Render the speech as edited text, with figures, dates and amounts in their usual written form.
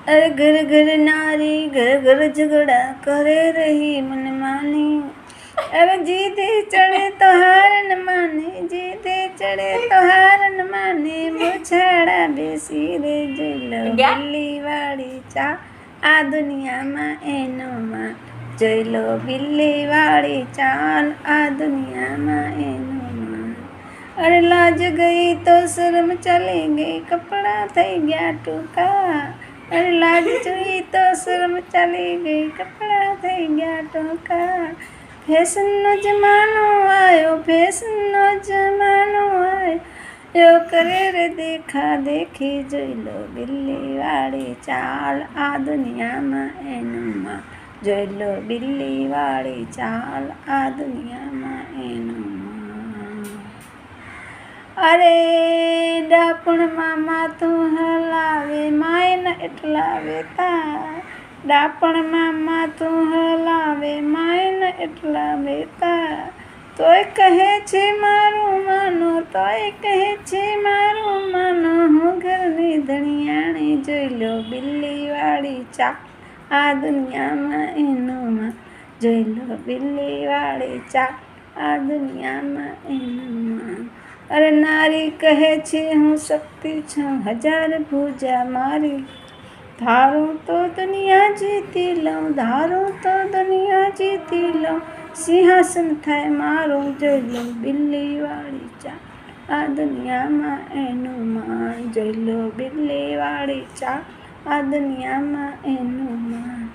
अरे घर घर नारी घर घर झगड़ा करे रही मन मानी। अरे जीते चढ़े तो हार न माने, जीते चढ़े तो हार न माने, मुछाड़ा बेसी रे जोइलो बिल्ली वाड़ी चा आ दुनिया में एनो मान। जोइलो बिल्ली वाड़ी चाल आ दुनिया में एनो मान। अरे लाज गई तो शर्म चली गई, कपड़ा थई गया टूका। अरे लाज जोई तो शर्म चली गई, कपड़ा थई गया टूका। फैशन नो जमानो आयो, फैशन नो जमानो आयो, यो करे रे देखा देखी। जोइलो बिल्ली वाड़ी चाल आ दुनिया में एनो मान। जोइलो बिल्ली वाड़ी चाल आ दुनिया में एनो मान। अरे डापण मामा तू हलावे मायन एटला वेता। डापण मामा तू हलावे मायन एटला वेता। तोय कहे छे मारू मानो, तोय कहे छे मारू मानो, હું ઘરની ધણિયાણી। જોઈલો બિલ્લી વાળી ચા આ દુનિયામાં એનો માં। જોઈલો બિલ્લી વાળી ચા આ દુનિયામાં એનો માં। अरे नारी कहे छे हूँ शक्ति छूं, हजार भुजा मारी। धारूं तो दुनिया जीती लऊं, धारूं तो दुनिया जीती लऊं, सिंहासन थाय मारूं। जोइलो बिल्ली वाड़ी चा आ दुनिया में एनो मान। जोइलो बिल्ली वाड़ी चा आ दुनिया में एनो मान।